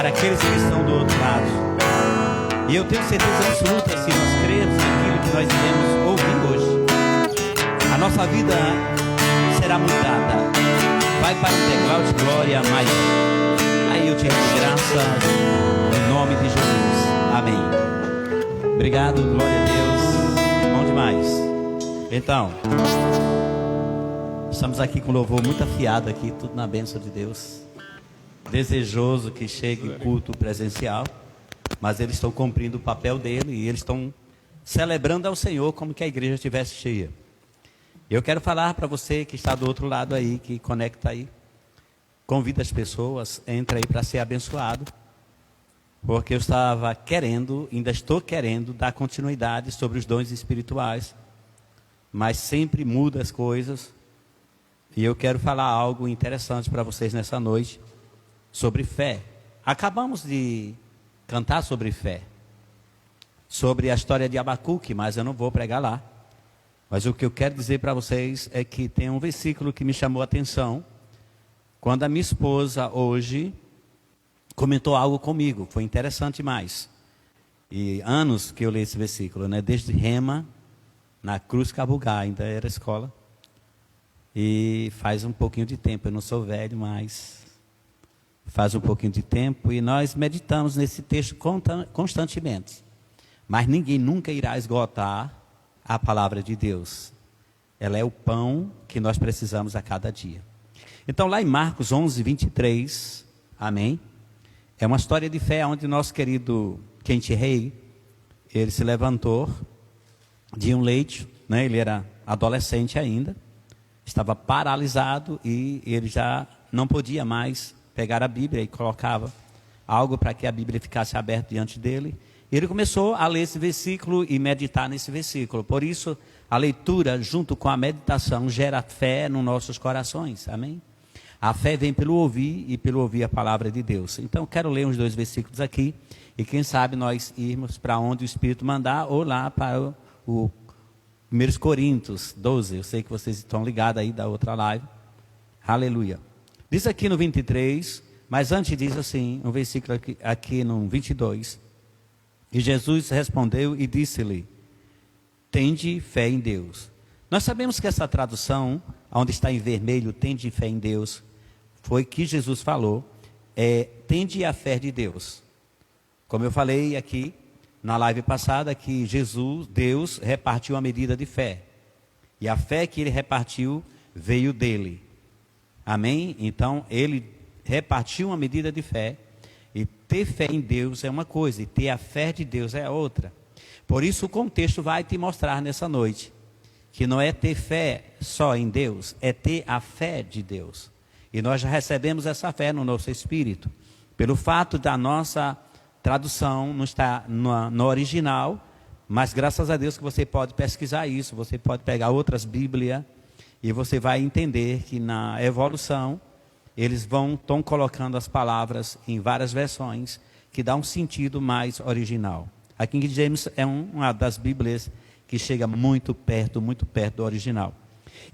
para aqueles que estão do outro lado. E eu tenho certeza absoluta, se nós cremos naquilo que nós iremos ouvir hoje, a nossa vida será mudada. Vai para um degrau de glória maior. Aí eu te rendo graças em nome de Jesus. Amém. Obrigado, glória a Deus. Bom demais. Então, estamos aqui com louvor muito afiado aqui, tudo na bênção de Deus. Desejoso que chegue o culto presencial, mas eles estão cumprindo o papel dele e eles estão celebrando ao Senhor como que a igreja estivesse cheia. Eu quero falar para você que está do outro lado aí, que conecta aí, convida as pessoas, entra aí para ser abençoado, porque eu estava querendo, ainda estou querendo dar continuidade sobre os dons espirituais, mas sempre muda as coisas, e eu quero falar algo interessante para vocês nessa noite, sobre fé. Acabamos de cantar sobre fé, sobre a história de Abacuque, mas eu não vou pregar lá. Mas o que eu quero dizer para vocês é que tem um versículo que me chamou a atenção, quando a minha esposa hoje comentou algo comigo, foi interessante mais. E anos que eu leio esse versículo, né? Desde Rema, na Cruz Cabugá, ainda era escola. E faz um pouquinho de tempo, eu não sou velho, mas faz um pouquinho de tempo. E nós meditamos nesse texto constantemente. Mas ninguém nunca irá esgotar a palavra de Deus. Ela é o pão que nós precisamos a cada dia. Então lá em Marcos 11, 23, amém? É uma história de fé onde nosso querido Quente Rei, ele se levantou de um leito, né? Ele era adolescente ainda, estava paralisado e ele já não podia mais pegar a Bíblia e colocava algo para que a Bíblia ficasse aberta diante dele. Ele começou a ler esse versículo e meditar nesse versículo. Por isso, a leitura junto com a meditação gera fé nos nossos corações. Amém? A fé vem pelo ouvir e pelo ouvir a palavra de Deus. Então, quero ler uns 2 versículos aqui. E quem sabe nós irmos para onde o Espírito mandar ou lá para o 1 Coríntios 12. Eu sei que vocês estão ligados aí da outra live. Aleluia. Diz aqui no 23, mas antes diz assim, um versículo aqui no 22. E Jesus respondeu e disse-lhe: tende fé em Deus. Nós sabemos que essa tradução, onde está em vermelho, tende fé em Deus, foi que Jesus falou, tende a fé de Deus. Como eu falei aqui, na live passada, que Deus repartiu a medida de fé. E a fé que ele repartiu veio dele. Amém? Então, ele repartiu uma medida de fé. E ter fé em Deus é uma coisa, e ter a fé de Deus é outra. Por isso o contexto vai te mostrar nessa noite, que não é ter fé só em Deus, é ter a fé de Deus. E nós já recebemos essa fé no nosso espírito. Pelo fato da nossa tradução não estar no original, mas graças a Deus que você pode pesquisar isso, você pode pegar outras Bíblias, e você vai entender que na evolução, eles estão colocando as palavras em várias versões, que dá um sentido mais original. A King James é uma das Bíblias que chega muito perto do original.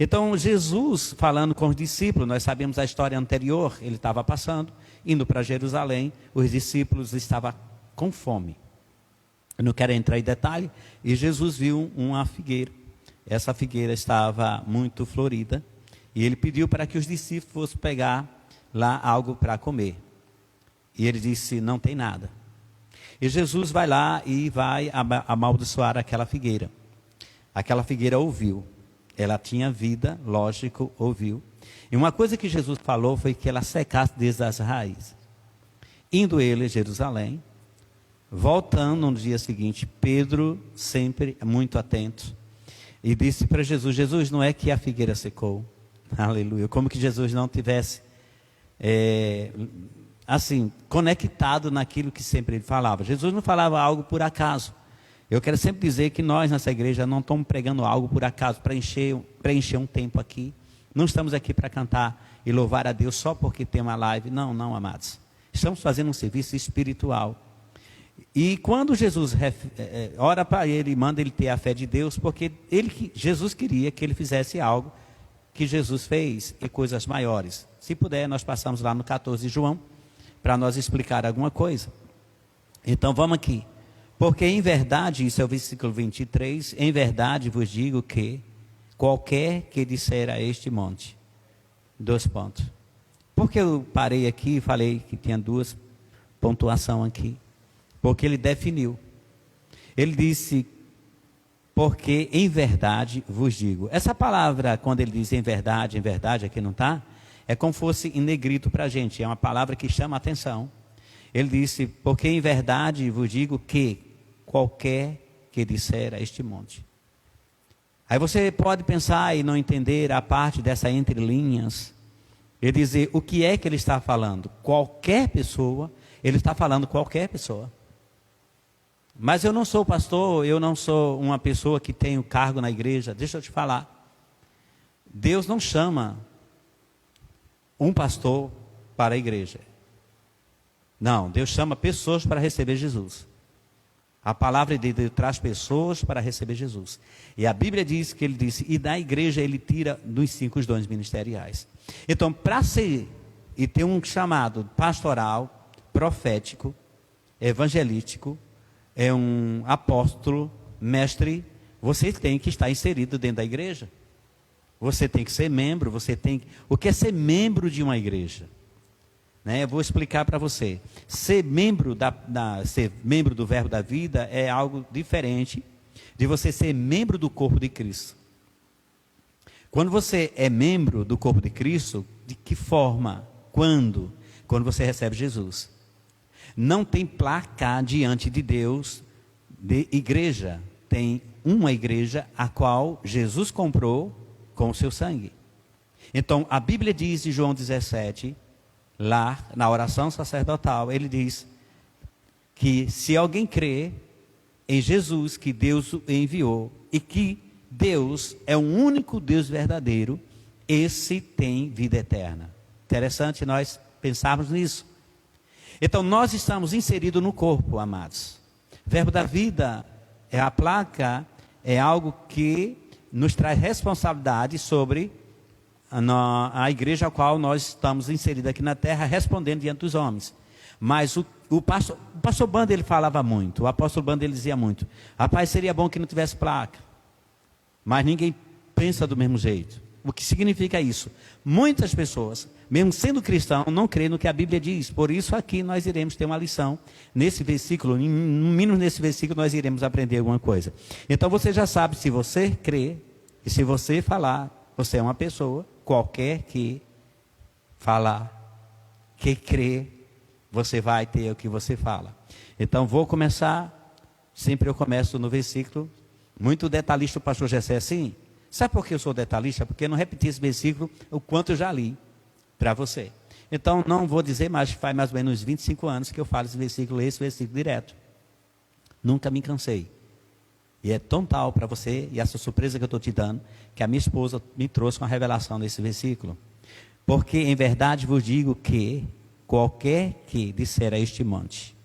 Então, Jesus falando com os discípulos, nós sabemos a história anterior, ele estava passando, indo para Jerusalém, os discípulos estavam com fome. Eu não quero entrar em detalhe, e Jesus viu uma figueira. Essa figueira estava muito florida, e ele pediu para que os discípulos fossem pegar lá algo para comer. E ele disse, não tem nada. E Jesus vai lá e vai amaldiçoar aquela figueira. Aquela figueira ouviu. Ela tinha vida, lógico, ouviu. E uma coisa que Jesus falou foi que ela secasse desde as raízes. Indo ele a Jerusalém, voltando no dia seguinte, Pedro, sempre muito atento, e disse para Jesus, Jesus, não é que a figueira secou. Aleluia. Como que Jesus não tivesse, conectado naquilo que sempre ele falava. Jesus não falava algo por acaso. Eu quero sempre dizer que nós nessa igreja não estamos pregando algo por acaso, para preencher um tempo aqui. Não estamos aqui para cantar e louvar a Deus só porque tem uma live. Não, não, amados. Estamos fazendo um serviço espiritual. E quando Jesus ora para ele, manda ele ter a fé de Deus, porque Jesus queria que ele fizesse algo que Jesus fez e coisas maiores. Se puder, nós passamos lá no 14 de João, para nós explicar alguma coisa. Então vamos aqui. Porque em verdade, isso é o versículo 23, em verdade vos digo que qualquer que disser a este monte, 2 pontos. Porque eu parei aqui e falei que tinha 2 pontuações aqui? Porque ele definiu. Ele disse, porque em verdade vos digo. Essa palavra, quando ele diz em verdade, aqui não está, é como fosse em negrito para a gente, é uma palavra que chama a atenção. Ele disse, porque em verdade vos digo que qualquer que disser a este monte. Aí você pode pensar e não entender a parte dessa entrelinhas, e dizer o que é que ele está falando. Qualquer pessoa, ele está falando qualquer pessoa. Mas eu não sou pastor, eu não sou uma pessoa que tem um cargo na igreja. Deixa eu te falar. Deus não chama um pastor para a igreja. Não, Deus chama pessoas para receber Jesus. A palavra de Deus traz pessoas para receber Jesus. E a Bíblia diz que ele disse, e da igreja ele tira dos 5 os dons ministeriais. Então, para ser e ter um chamado pastoral, profético, evangelístico, é um apóstolo, mestre, você tem que estar inserido dentro da igreja. Você tem que ser membro, o que é ser membro de uma igreja? Eu vou explicar para você. Ser membro ser membro do Verbo da Vida é algo diferente de você ser membro do corpo de Cristo. Quando você é membro do corpo de Cristo, de que forma? Quando? Quando você recebe Jesus. Não tem placa diante de Deus de igreja. Tem uma igreja a qual Jesus comprou com o seu sangue. Então, a Bíblia diz em João 17, lá na oração sacerdotal, ele diz que se alguém crê em Jesus, que Deus o enviou, e que Deus é o único Deus verdadeiro, esse tem vida eterna. Interessante nós pensarmos nisso. Então nós estamos inseridos no corpo, amados. Verbo da vida é a placa, é algo que nos traz responsabilidade sobre a igreja a qual nós estamos inseridos aqui na terra, respondendo diante dos homens. Mas o pastor Banda, ele falava muito, o apóstolo Banda, ele dizia muito, rapaz, seria bom que não tivesse placa, mas ninguém pensa do mesmo jeito. O que significa isso? Muitas pessoas, mesmo sendo cristão, não creem no que a Bíblia diz. Por isso aqui nós iremos ter uma lição nesse versículo, no mínimo nesse versículo nós iremos aprender alguma coisa. Então você já sabe, se você crê, e se você falar, você é uma pessoa, qualquer que falar, que crê, você vai ter o que você fala. Então vou começar, sempre eu começo no versículo, muito detalhista o pastor Gessé assim. Sabe por que eu sou detalhista? Porque eu não repeti esse versículo o quanto eu já li para você. Então não vou dizer mais, faz mais ou menos 25 anos que eu falo esse versículo direto. Nunca me cansei. E é tão tal para você, e essa surpresa que eu estou te dando, que a minha esposa me trouxe uma revelação nesse versículo. Porque em verdade vos digo que qualquer que disser a este monte,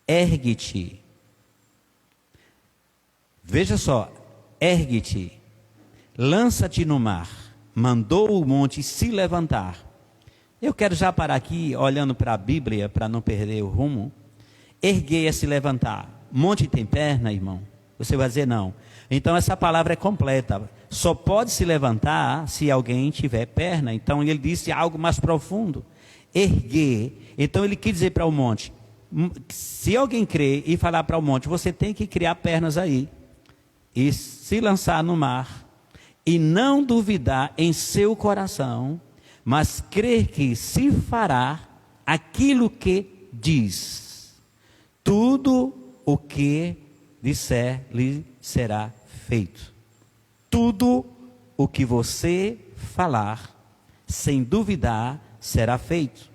ergue-te. Veja só, ergue-te, lança-te no mar, mandou o monte se levantar. Eu quero já parar aqui, olhando para a Bíblia, para não perder o rumo. Erguer é se levantar. Monte tem perna, irmão? Você vai dizer não. Então essa palavra é completa. Só pode se levantar se alguém tiver perna. Então ele disse algo mais profundo. Erguer. Então ele quis dizer para o monte, se alguém crer e falar para o monte, você tem que criar pernas aí. E se lançar no mar, e não duvidar em seu coração, mas crer que se fará aquilo que diz. Tudo o que disser lhe será feito. Tudo o que você falar, sem duvidar, será feito.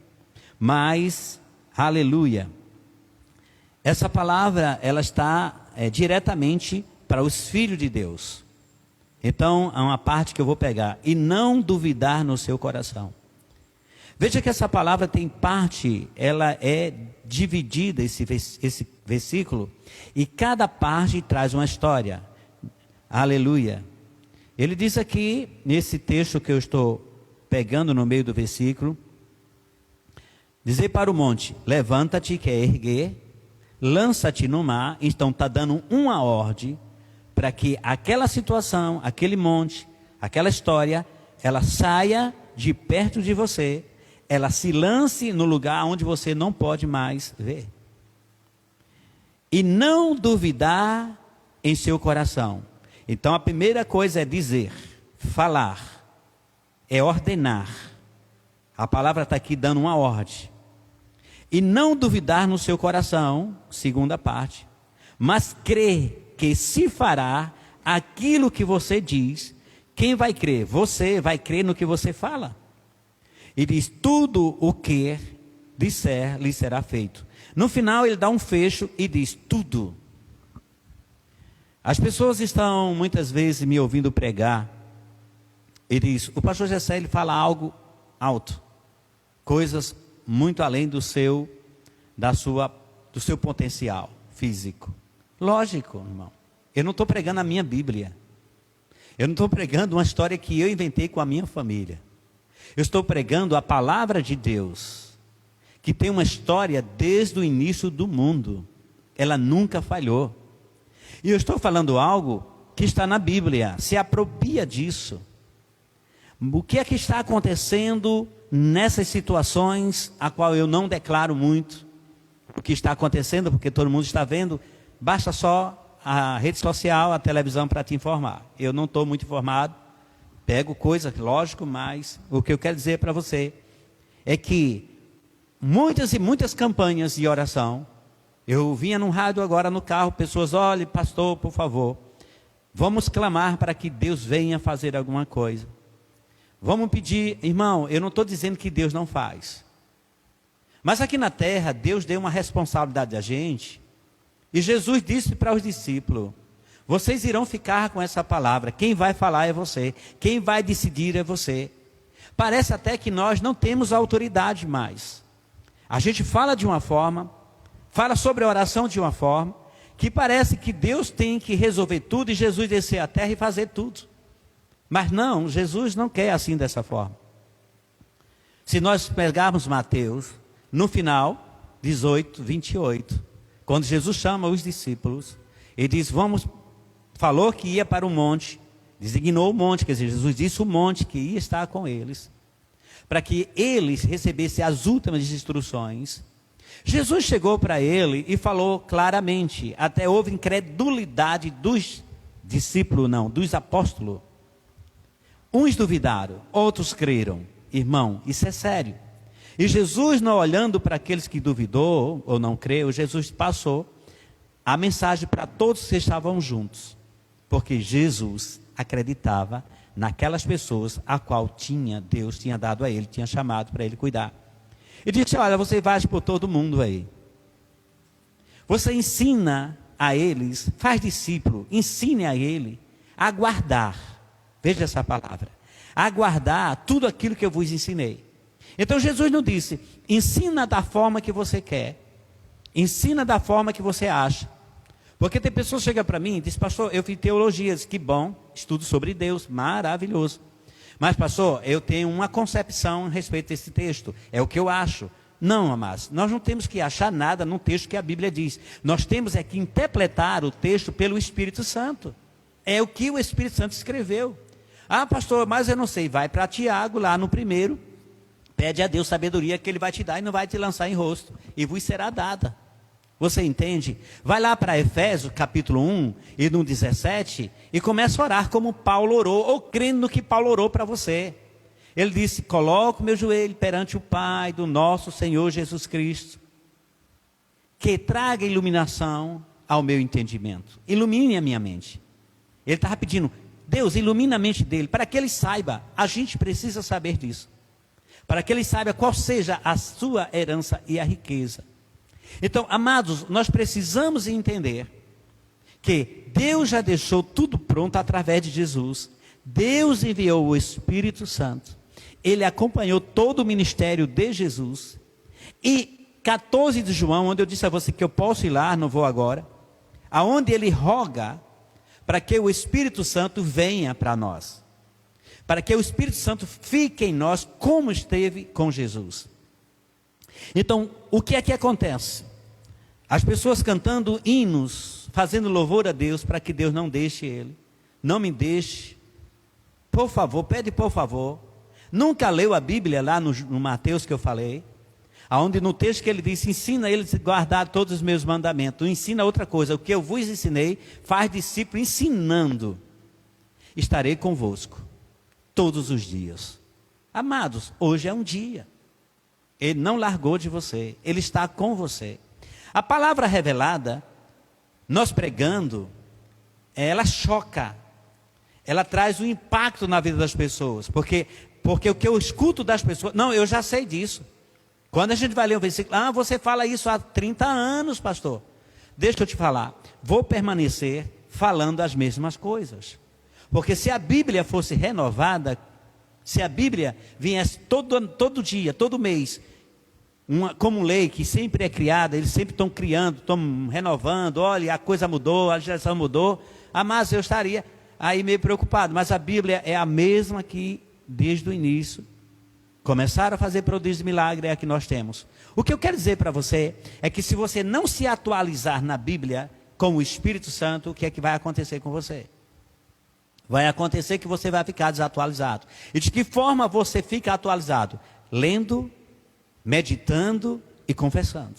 Mas, aleluia, essa palavra, ela está diretamente para os filhos de Deus. Então, há uma parte que eu vou pegar. E não duvidar no seu coração. Veja que essa palavra tem parte, ela é dividida, esse versículo, e cada parte traz uma história. Aleluia. Ele diz aqui, nesse texto que eu estou pegando no meio do versículo, Dizer para o monte, levanta-te, que é erguer, lança-te no mar. Então está dando uma ordem para que aquela situação, aquele monte, aquela história, ela saia de perto de você, ela se lance no lugar onde você não pode mais ver. E não duvidar em seu coração. Então a primeira coisa é dizer, falar, é ordenar. A palavra está aqui dando uma ordem. E não duvidar no seu coração, segunda parte, mas crer que se fará aquilo que você diz. Quem vai crer? Você vai crer no que você fala. E diz, tudo o que disser lhe será feito. No final ele dá um fecho e diz, tudo. As pessoas estão muitas vezes me ouvindo pregar. E diz, o pastor Gessé, ele fala algo alto. Coisas muito além do seu potencial físico. Lógico, irmão. Eu não estou pregando a minha Bíblia. Eu não estou pregando uma história que eu inventei com a minha família. Eu estou pregando a palavra de Deus, que tem uma história desde o início do mundo. Ela nunca falhou. E eu estou falando algo que está na Bíblia. Se apropria disso. O que é que está acontecendo nessas situações, a qual eu não declaro muito o que está acontecendo, porque todo mundo está vendo, basta só a rede social, a televisão para te informar. Eu não estou muito informado, pego coisas, lógico, mas o que eu quero dizer para você é que muitas e muitas campanhas de oração, eu vinha no rádio agora no carro, pessoas, olhe pastor, por favor, vamos clamar para que Deus venha fazer alguma coisa. Vamos pedir, irmão, eu não estou dizendo que Deus não faz. Mas aqui na terra, Deus deu uma responsabilidade a gente. E Jesus disse para os discípulos, vocês irão ficar com essa palavra. Quem vai falar é você. Quem vai decidir é você. Parece até que nós não temos autoridade mais. A gente fala de uma forma, fala sobre a oração de uma forma, que parece que Deus tem que resolver tudo e Jesus descer à terra e fazer tudo. Mas não, Jesus não quer assim dessa forma. Se nós pegarmos Mateus, no final, 18, 28, quando Jesus chama os discípulos, ele diz, falou que ia para o monte, designou o monte, quer dizer, Jesus disse o monte que ia estar com eles, para que eles recebessem as últimas instruções. Jesus chegou para ele e falou claramente, até houve incredulidade dos discípulos, não, dos apóstolos. Uns duvidaram, outros creram. Irmão, isso é sério. E Jesus, não olhando para aqueles que duvidou ou não creu, Jesus passou a mensagem para todos que estavam juntos. Porque Jesus acreditava naquelas pessoas a qual Deus tinha dado a ele, tinha chamado para ele cuidar. E disse, olha, você vai por todo mundo aí. Você ensina a eles, faz discípulo, ensine a ele a guardar. Veja essa palavra. Aguardar tudo aquilo que eu vos ensinei. Então Jesus não disse, ensina da forma que você quer. Ensina da forma que você acha. Porque tem pessoas que chegam para mim e dizem, pastor, eu fiz teologia. Que bom, estudo sobre Deus, maravilhoso. Mas pastor, eu tenho uma concepção a respeito desse texto. É o que eu acho. Não, amados, nós não temos que achar nada no texto que a Bíblia diz. Nós temos é que interpretar o texto pelo Espírito Santo. É o que o Espírito Santo escreveu. Ah, pastor, mas eu não sei. Vai para Tiago, lá no 1, pede a Deus sabedoria que Ele vai te dar e não vai te lançar em rosto. E vos será dada. Você entende? Vai lá para Efésios, capítulo 1, e no 17, e começa a orar como Paulo orou, ou crendo no que Paulo orou para você. Ele disse, coloco meu joelho perante o Pai do nosso Senhor Jesus Cristo, que traga iluminação ao meu entendimento. Ilumine a minha mente. Ele estava pedindo, Deus, ilumina a mente dele, para que ele saiba, a gente precisa saber disso, para que ele saiba qual seja a sua herança e a riqueza. Então, amados, nós precisamos entender que Deus já deixou tudo pronto através de Jesus. Deus enviou o Espírito Santo, Ele acompanhou todo o ministério de Jesus, e 14 de João, onde eu disse a você que eu posso ir lá, não vou agora, aonde ele roga para que o Espírito Santo venha para nós, para que o Espírito Santo fique em nós como esteve com Jesus. Então, o que é que acontece? As pessoas cantando hinos, fazendo louvor a Deus, para que Deus não deixe ele. Não me deixe. Por favor, pede por favor. Nunca leu a Bíblia lá no Mateus que eu falei? Aonde no texto que ele disse, ensina eles a guardar todos os meus mandamentos. Não ensina outra coisa. O que eu vos ensinei, faz discípulo ensinando. Estarei convosco todos os dias. Amados, hoje é um dia. Ele não largou de você. Ele está com você. A palavra revelada, nós pregando, ela choca. Ela traz um impacto na vida das pessoas. Porque o que eu escuto das pessoas... Não, eu já sei disso. Quando a gente vai ler um versículo... você fala isso há 30 anos, pastor. Deixa eu te falar. Vou permanecer falando as mesmas coisas. Porque se a Bíblia fosse renovada... Se a Bíblia viesse todo dia, todo mês... como lei que sempre é criada, eles sempre estão criando, estão renovando, olha, a coisa mudou, a geração mudou, mas eu estaria aí meio preocupado, mas a Bíblia é a mesma que desde o início, começaram a fazer prodígios e milagres, é a que nós temos. O que eu quero dizer para você, é que se você não se atualizar na Bíblia, com o Espírito Santo, o que é que vai acontecer com você? Vai acontecer que você vai ficar desatualizado. E de que forma você fica atualizado? Lendo, meditando e confessando.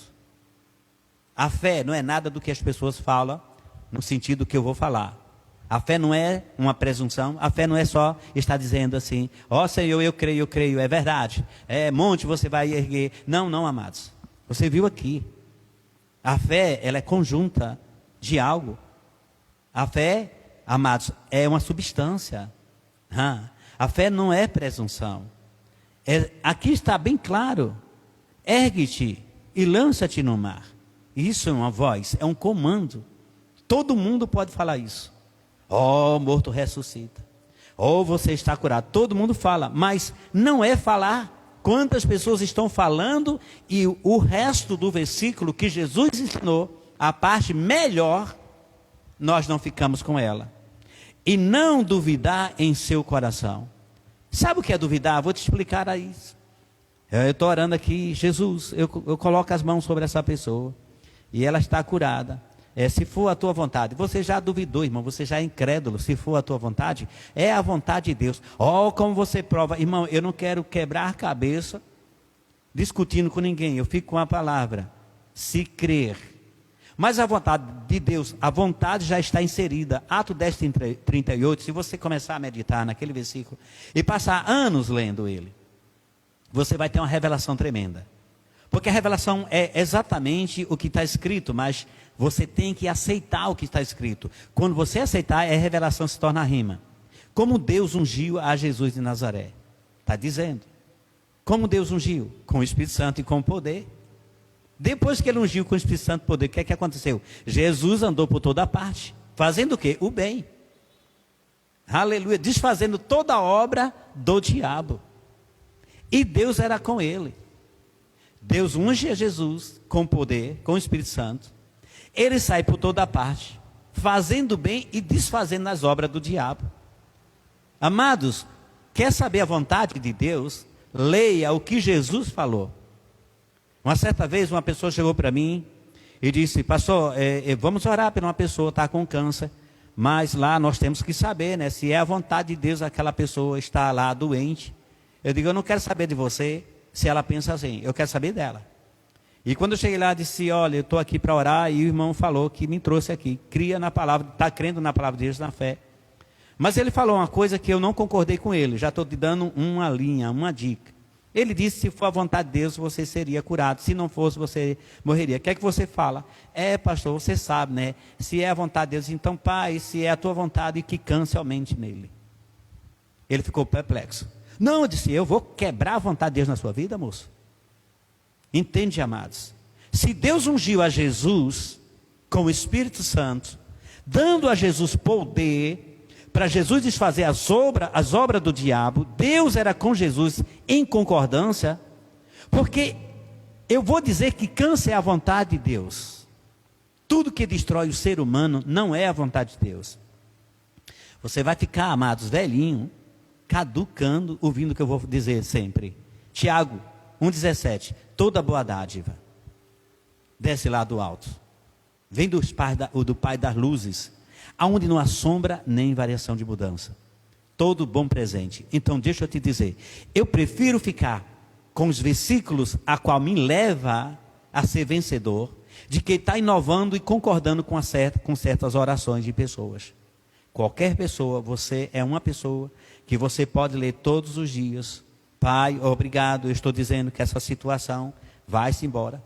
A fé não é nada do que as pessoas falam, no sentido que eu vou falar. A fé não é uma presunção, a fé não é só estar dizendo assim, Senhor, eu creio, é verdade. Monte você vai erguer. Não, amados. Você viu aqui. A fé, ela é conjunta de algo. A fé, amados, é uma substância. A fé não é presunção. Aqui está bem claro. Ergue-te e lança-te no mar. Isso é uma voz, é um comando. Todo mundo pode falar isso. Morto ressuscita. Você está curado. Todo mundo fala, mas não é falar. Quantas pessoas estão falando e o resto do versículo que Jesus ensinou, a parte melhor, nós não ficamos com ela. E não duvidar em seu coração. Sabe o que é duvidar? Vou te explicar isso. Eu estou orando aqui, Jesus, eu coloco as mãos sobre essa pessoa e ela está curada. Se for a tua vontade, você já duvidou, irmão, você já é incrédulo. Se for a tua vontade, é a vontade de Deus. Como você prova, irmão, eu não quero quebrar a cabeça discutindo com ninguém, eu fico com a palavra, se crer. Mas a vontade de Deus, a vontade já está inserida. Atos 10:38, se você começar a meditar naquele versículo e passar anos lendo ele, você vai ter uma revelação tremenda. Porque a revelação é exatamente o que está escrito, mas você tem que aceitar o que está escrito. Quando você aceitar, a revelação se torna rima. Como Deus ungiu a Jesus de Nazaré. Está dizendo. Como Deus ungiu? Com o Espírito Santo e com o poder. Depois que ele ungiu com o Espírito Santo e poder, o que é que aconteceu? Jesus andou por toda parte. Fazendo o quê? O bem. Aleluia. Desfazendo toda a obra do diabo. E Deus era com ele. Deus unge a Jesus com poder, com o Espírito Santo. Ele sai por toda parte, fazendo bem e desfazendo as obras do diabo. Amados, quer saber a vontade de Deus? Leia o que Jesus falou. Uma certa vez uma pessoa chegou para mim e disse, pastor, vamos orar por uma pessoa que está com câncer. Mas lá nós temos que saber, né, se é a vontade de Deus aquela pessoa está lá doente. Eu digo, eu não quero saber de você se ela pensa assim, eu quero saber dela. E quando eu cheguei lá, disse, olha, eu estou aqui para orar, e o irmão falou que me trouxe aqui, cria na palavra, está crendo na palavra de Deus, na fé. Mas ele falou uma coisa que eu não concordei com ele, já estou te dando uma linha, uma dica. Ele disse, se for a vontade de Deus, você seria curado, se não fosse, você morreria. O que é que você fala? Pastor, você sabe, né? Se é a vontade de Deus, então, Pai, se é a tua vontade, que câncer aumente nele. Ele ficou perplexo. Não, eu disse, eu vou quebrar a vontade de Deus na sua vida, moço. Entende, amados? Se Deus ungiu a Jesus com o Espírito Santo, dando a Jesus poder, para Jesus desfazer as obras do diabo, Deus era com Jesus em concordância, porque eu vou dizer que câncer é a vontade de Deus. Tudo que destrói o ser humano não é a vontade de Deus. Você vai ficar, amados, velhinho, caducando, ouvindo o que eu vou dizer sempre. Tiago 1,17. toda boa dádiva desce lá do alto. Vem do Pai das luzes, aonde não há sombra nem variação de mudança. Todo bom presente. Então deixa eu te dizer, eu prefiro ficar com os versículos a qual me leva a ser vencedor, de que está inovando e concordando com certas orações de pessoas. Qualquer pessoa, você é uma pessoa que você pode ler todos os dias. Pai, obrigado, eu estou dizendo que essa situação vai-se embora.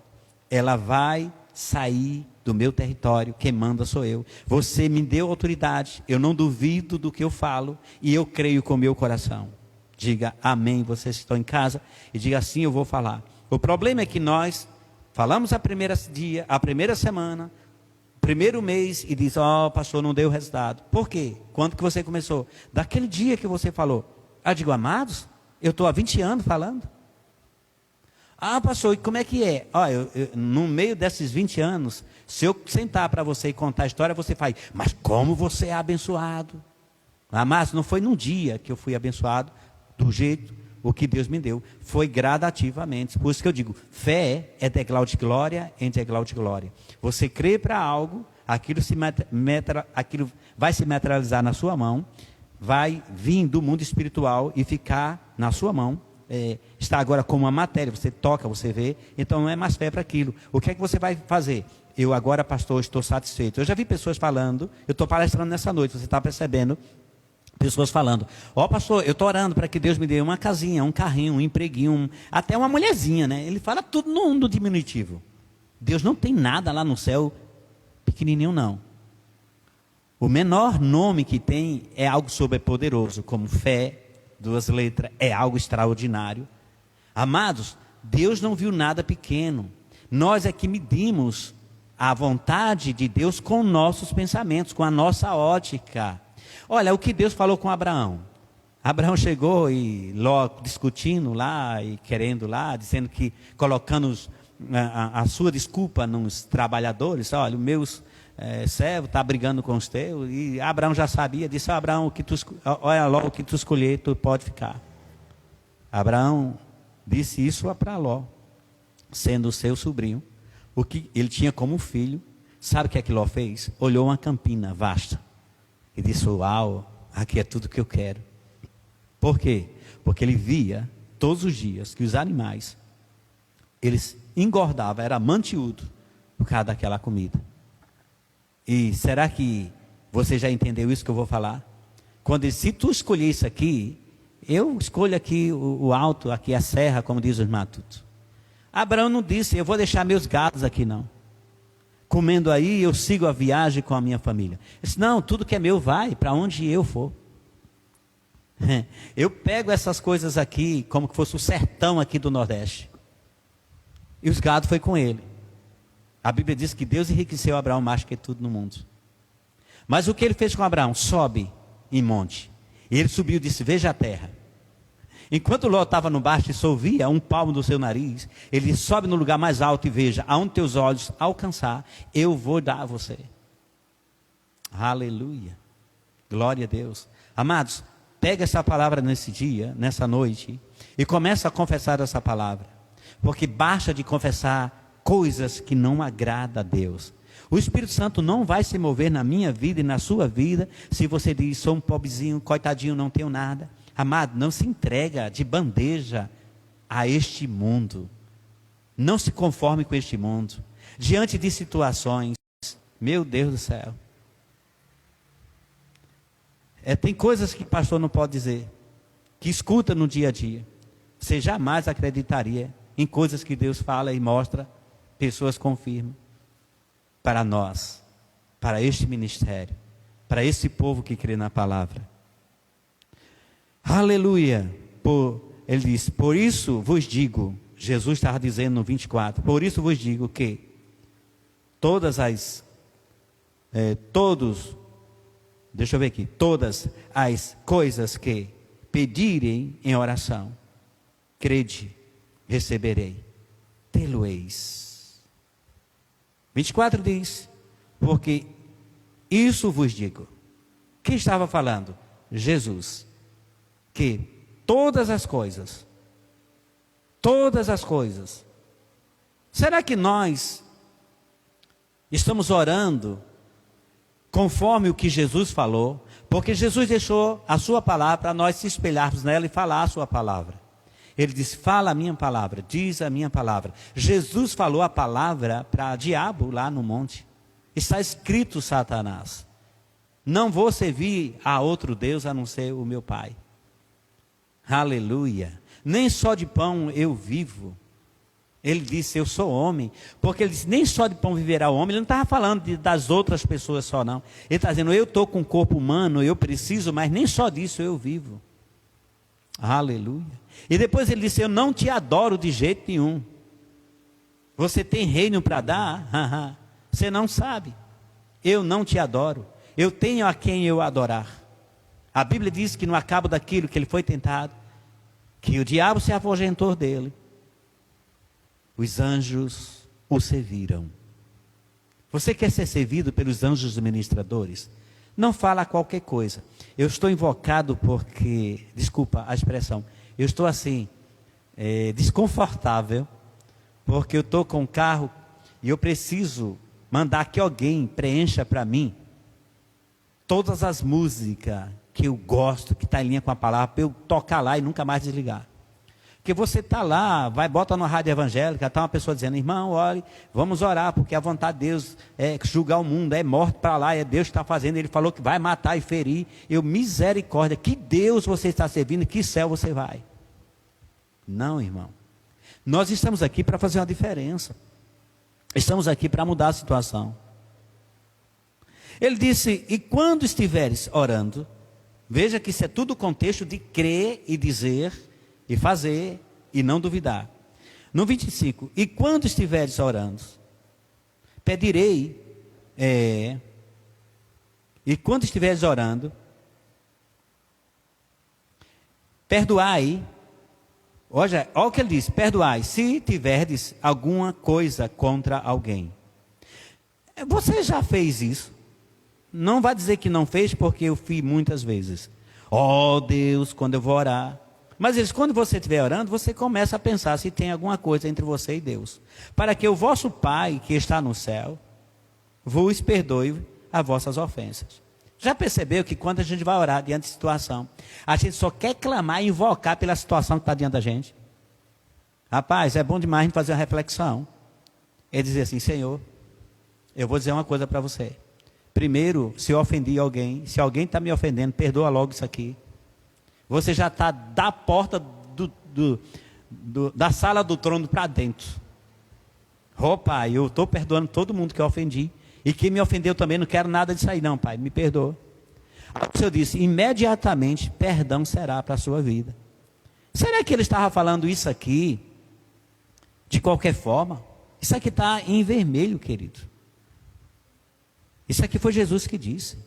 Ela vai sair do meu território, quem manda sou eu. Você me deu autoridade, eu não duvido do que eu falo e eu creio com o meu coração. Diga amém, vocês que estão em casa, e diga assim, eu vou falar. O problema é que nós falamos a primeira semana, primeiro mês, e diz, pastor, não deu resultado. Por quê? Quando que você começou? Daquele dia que você falou. Digo, amados, eu estou há 20 anos falando. Pastor, e como é que é? No meio desses 20 anos, se eu sentar para você e contar a história, você faz, mas como você é abençoado? Mas não foi num dia que eu fui abençoado, do jeito o que Deus me deu, foi gradativamente. Por isso que eu digo, fé é degrau de glória em degrau de glória. Você crê para algo, aquilo vai se materializar na sua mão, vai vir do mundo espiritual e ficar na sua mão. Está agora como uma matéria, você toca, você vê, então não é mais fé para aquilo. O que é que você vai fazer? Eu agora, pastor, estou satisfeito. Eu já vi pessoas falando, eu estou palestrando nessa noite, você está percebendo? Pessoas falando, pastor, eu estou orando para que Deus me dê uma casinha, um carrinho, um empreguinho, até uma mulherzinha, né? Ele fala tudo no diminutivo. Deus não tem nada lá no céu pequenininho, não. O menor nome que tem é algo sobrepoderoso, como fé, 2 letras, é algo extraordinário. Amados, Deus não viu nada pequeno. Nós é que medimos a vontade de Deus com nossos pensamentos, com a nossa ótica. Olha, o que Deus falou com Abraão. Abraão chegou e Ló discutindo lá e querendo lá, dizendo que, colocando a sua desculpa nos trabalhadores. Olha, o meu servo está brigando com os teus. E Abraão já sabia, disse, Abraão, olha Ló, o que tu escolher, tu pode ficar. Abraão disse isso para Ló, sendo o seu sobrinho, o que ele tinha como filho. Sabe o que é que Ló fez? Olhou uma campina vasta e disse, uau, aqui é tudo que eu quero. Por quê? Porque ele via todos os dias que os animais, eles engordavam, era mantiúdo por causa daquela comida. E será que você já entendeu isso que eu vou falar? Quando ele, se tu escolher isso aqui, eu escolho aqui o alto, aqui a serra, como diz os matutos. Abraão não disse, eu vou deixar meus gados aqui não. Comendo aí, eu sigo a viagem com a minha família. Ele disse, não, tudo que é meu vai, para onde eu for. Eu pego essas coisas aqui, como que fosse o sertão aqui do Nordeste. E os gados foi com ele. A Bíblia diz que Deus enriqueceu Abraão mais que tudo no mundo. Mas o que ele fez com Abraão? Sobe em monte. E ele subiu e disse, veja a terra. Enquanto Ló estava no baixo e só ouvia um palmo do seu nariz, ele disse, sobe no lugar mais alto e veja, aonde teus olhos alcançar, eu vou dar a você. Aleluia. Glória a Deus. Amados, pega essa palavra nesse dia, nessa noite, e começa a confessar essa palavra. Porque basta de confessar coisas que não agradam a Deus. O Espírito Santo não vai se mover na minha vida e na sua vida, se você diz, sou um pobrezinho, coitadinho, não tenho nada. Amado, não se entrega de bandeja a este mundo. Não se conforme com este mundo. Diante de situações, meu Deus do céu. Tem coisas que o pastor não pode dizer, que escuta no dia a dia. Você jamais acreditaria em coisas que Deus fala e mostra, pessoas confirmam. Para nós, para este ministério, para esse povo que crê na palavra. Aleluia. Ele diz, por isso vos digo, Jesus estava dizendo no 24, por isso vos digo que todas as coisas que pedirem em oração, crede, receberei, tê-lo-eis. 24 diz, porque isso vos digo. Quem estava falando? Jesus. Que todas as coisas Será que nós estamos orando conforme o que Jesus falou? Porque Jesus deixou a sua palavra para nós se espelharmos nela e falar a sua palavra. Ele disse, fala a minha palavra, diz a minha palavra. Jesus falou a palavra para o diabo lá no monte. Está escrito, Satanás, não vou servir a outro Deus a não ser o meu Pai. Aleluia. Nem só de pão eu vivo. Ele disse, eu sou homem. Porque ele disse, nem só de pão viverá o homem. Ele não estava falando das outras pessoas só, não. Ele está dizendo, eu estou com um corpo humano, eu preciso, mas nem só disso eu vivo. Aleluia. E depois ele disse, eu não te adoro de jeito nenhum. Você tem reino para dar? Você não sabe. Eu não te adoro. Eu tenho a quem eu adorar. A Bíblia diz que no acabo daquilo que ele foi tentado, que o diabo se afugentou dele. Os anjos o serviram. Você quer ser servido pelos anjos ministradores? Não fala qualquer coisa. Eu estou invocado porque, desculpa a expressão, eu estou assim, desconfortável, porque eu estou com um carro e eu preciso mandar que alguém preencha para mim todas as músicas que eu gosto, que está em linha com a palavra, para eu tocar lá e nunca mais desligar. Porque você está lá, bota na rádio evangélica, está uma pessoa dizendo, irmão, olhe, vamos orar, porque a vontade de Deus é julgar o mundo, é morte para lá, é Deus que está fazendo, Ele falou que vai matar e ferir. Eu, misericórdia, que Deus você está servindo, que céu você vai? Não, irmão. Nós estamos aqui para fazer uma diferença. Estamos aqui para mudar a situação. Ele disse, e quando estiveres orando, veja que isso é tudo contexto de crer e dizer e fazer e não duvidar. No 25, e quando estiveres orando, pedirei, e quando estiveres orando, perdoai, olha o que ele diz, perdoai, se tiverdes alguma coisa contra alguém. Você já fez isso? Não vai dizer que não fez, porque eu fiz muitas vezes. Oh Deus, quando eu vou orar. Mas quando você estiver orando, você começa a pensar se tem alguma coisa entre você e Deus. Para que o vosso Pai, que está no céu, vos perdoe as vossas ofensas. Já percebeu que quando a gente vai orar diante de situação, a gente só quer clamar e invocar pela situação que está diante da gente? Rapaz, é bom demais a gente fazer uma reflexão. É dizer assim, Senhor, eu vou dizer uma coisa para você. Primeiro, se eu ofendi alguém, se alguém está me ofendendo, perdoa logo isso aqui. Você já está da porta da sala do trono para dentro. Oh pai, eu estou perdoando todo mundo que eu ofendi. E quem me ofendeu também, não quero nada disso aí não, pai, me perdoa. Aí o Senhor disse, imediatamente perdão será para a sua vida. Será que ele estava falando isso aqui de qualquer forma? Isso aqui está em vermelho, querido. Isso aqui foi Jesus que disse.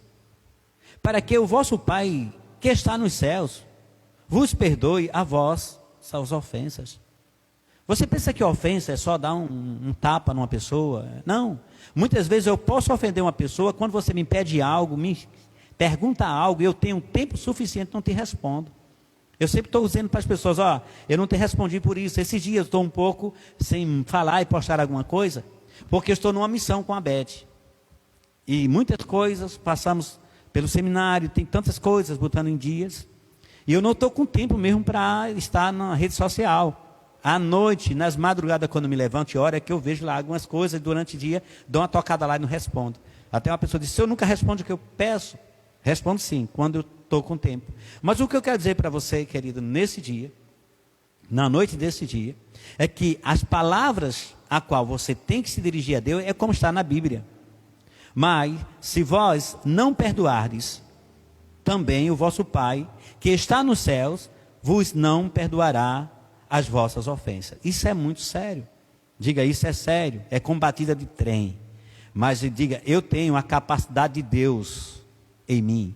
Para que o vosso Pai, que está nos céus, vos perdoe a vós suas ofensas. Você pensa que ofensa é só dar um tapa numa pessoa? Não. Muitas vezes eu posso ofender uma pessoa quando você me pede algo, me pergunta algo, e eu tenho tempo suficiente, não te respondo. Eu sempre estou dizendo para as pessoas, eu não te respondi por isso. Esses dias eu estou um pouco sem falar e postar alguma coisa, porque eu estou numa missão com a Beth. E muitas coisas, passamos pelo seminário, tem tantas coisas botando em dias. E eu não estou com tempo mesmo para estar na rede social. À noite, nas madrugadas, quando me levanto e oro, é que eu vejo lá algumas coisas, durante o dia, dou uma tocada lá e não respondo. Até uma pessoa disse, se eu nunca respondo o que eu peço, respondo sim, quando eu estou com tempo. Mas o que eu quero dizer para você, querido, nesse dia, na noite desse dia, é que as palavras a qual você tem que se dirigir a Deus é como está na Bíblia. Mas, se vós não perdoardes, também o vosso Pai, que está nos céus, vos não perdoará as vossas ofensas. Isso é muito sério. Diga, isso é sério. É como batida de trem. Mas diga, eu tenho a capacidade de Deus em mim.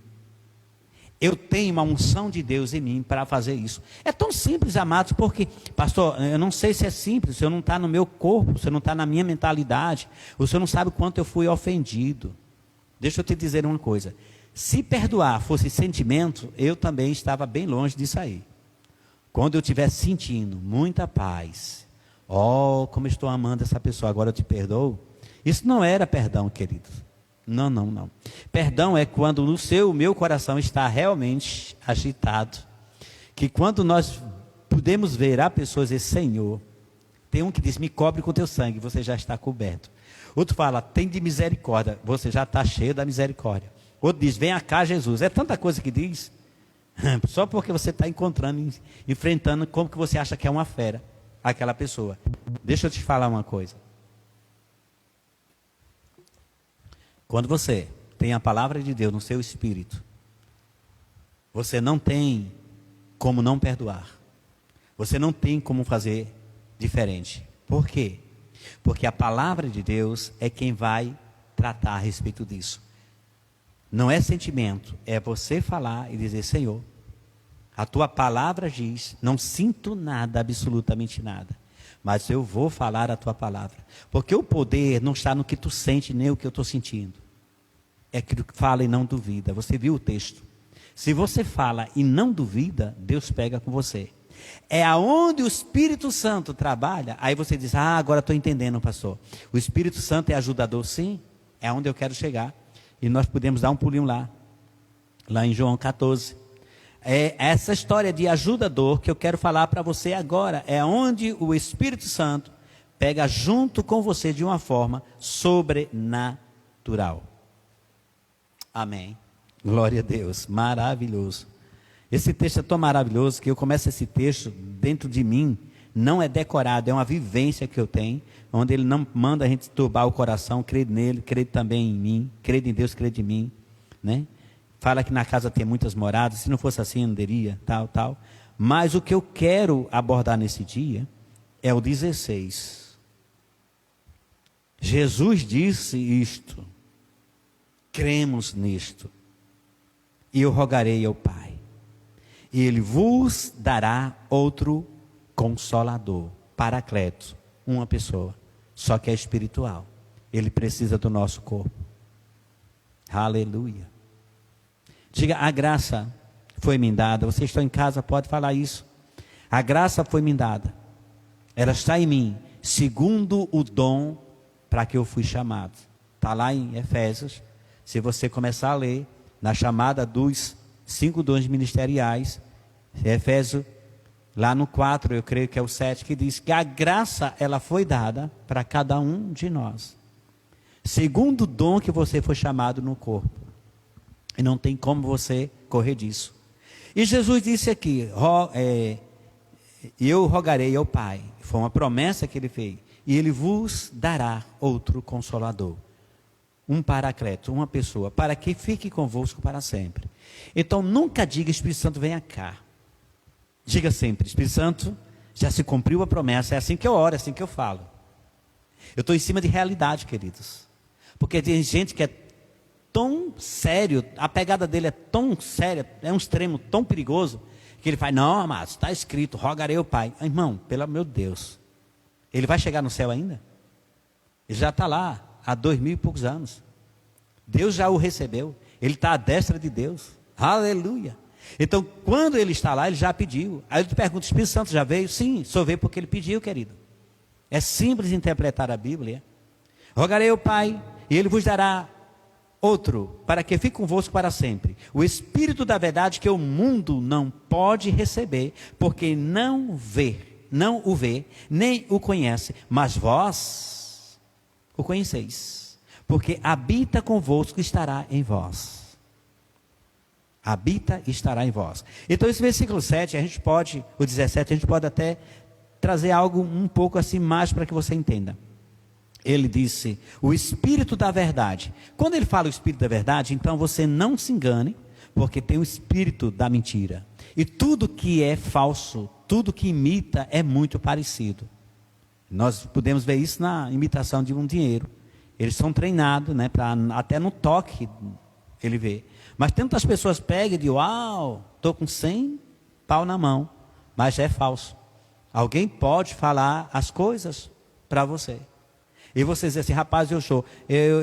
Eu tenho uma unção de Deus em mim para fazer isso. É tão simples, amados, porque, pastor, eu não sei se é simples, o senhor não está no meu corpo, o senhor não está na minha mentalidade, o senhor não sabe o quanto eu fui ofendido. Deixa eu te dizer uma coisa. Se perdoar fosse sentimento, eu também estava bem longe disso aí. Quando eu estiver sentindo muita paz, Oh, como estou amando essa pessoa, agora eu te perdoo. Isso não era perdão, queridos. Não, não, não. Perdão é quando o meu coração está realmente agitado. Que quando nós podemos ver a pessoa dizer, Senhor, tem um que diz, me cobre com teu sangue, você já está coberto. Outro fala, tem de misericórdia, você já está cheio da misericórdia. Outro diz, venha cá Jesus. É tanta coisa que diz, só porque você está encontrando, enfrentando como que você acha que é uma fera, aquela pessoa. Deixa eu te falar uma coisa. Quando você tem a palavra de Deus no seu espírito, você não tem como não perdoar. Você não tem como fazer diferente. Por quê? Porque a palavra de Deus é quem vai tratar a respeito disso. Não é sentimento, é você falar e dizer, Senhor, a tua palavra diz, não sinto nada, absolutamente nada, mas eu vou falar a tua palavra. Porque o poder não está no que tu sente, nem o que eu estou sentindo. É que tu fala e não duvida. Você viu o texto? Se você fala e não duvida, Deus pega com você. É aonde o Espírito Santo trabalha. Aí você diz, agora estou entendendo, pastor. O Espírito Santo é ajudador, sim. É onde eu quero chegar. E nós podemos dar um pulinho lá em João 14. É essa história de ajudador que eu quero falar para você agora. É onde o Espírito Santo pega junto com você de uma forma sobrenatural. Amém. Glória a Deus. Maravilhoso. Esse texto é tão maravilhoso que eu começo esse texto dentro de mim. Não é decorado, é uma vivência que eu tenho. Onde ele não manda a gente turbar o coração. Crer nele, crer também em mim. Crer em Deus, crer em mim, né? Fala que na casa tem muitas moradas. Se não fosse assim, não teria, tal. Mas o que eu quero abordar nesse dia é o 16. Jesus disse isto. Cremos nisto. E eu rogarei ao Pai. E Ele vos dará outro Consolador, Paracleto, uma pessoa. Só que é espiritual. Ele precisa do nosso corpo. Aleluia. Diga, a graça foi-me dada. Você está em casa, pode falar isso. A graça foi-me dada. Ela está em mim, segundo o dom para que eu fui chamado. Está lá em Efésios. Se você começar a ler, na chamada dos 5 dons ministeriais, Efésios, lá no 4, eu creio que é o 7, que diz que a graça, ela foi dada para cada um de nós. Segundo o dom que você foi chamado no corpo. E não tem como você correr disso. E Jesus disse aqui, eu rogarei ao Pai. Foi uma promessa que Ele fez. E Ele vos dará outro Consolador. Um Paracleto, uma pessoa, para que fique convosco para sempre. Então nunca diga, Espírito Santo, venha cá. Diga sempre, Espírito Santo, já se cumpriu a promessa. É assim que eu oro, é assim que eu falo. Eu estou em cima de realidade, queridos. Porque tem gente que é tão sério, a pegada dele é tão séria, é um extremo tão perigoso, que ele fala, não, amados, está escrito, rogarei ao Pai. Irmão, pelo meu Deus, ele vai chegar no céu ainda? Ele já está lá há 2000 e poucos anos. Deus já o recebeu. Ele está à destra de Deus. Aleluia. Então, quando ele está lá, ele já pediu. Aí eu te pergunto, o Espírito Santo já veio? Sim, só veio porque ele pediu, querido. É simples interpretar a Bíblia. Rogarei ao Pai, e Ele vos dará outro, para que fique convosco para sempre. O Espírito da verdade que o mundo não pode receber, porque não o vê, nem o conhece. Mas vós o conheceis, porque habita convosco e estará em vós. Habita e estará em vós. Então esse versículo 7, o 17, a gente pode até trazer algo um pouco assim mais para que você entenda. Ele disse, o Espírito da verdade. Quando ele fala o Espírito da verdade, então você não se engane, porque tem o Espírito da mentira. E tudo que é falso, tudo que imita é muito parecido. Nós podemos ver isso na imitação de um dinheiro. Eles são treinados, né, até no toque ele vê. Mas tantas pessoas pegam e dizem, uau, estou com 100 pau na mão, mas é falso. Alguém pode falar as coisas para você. E você diz assim, rapaz, eu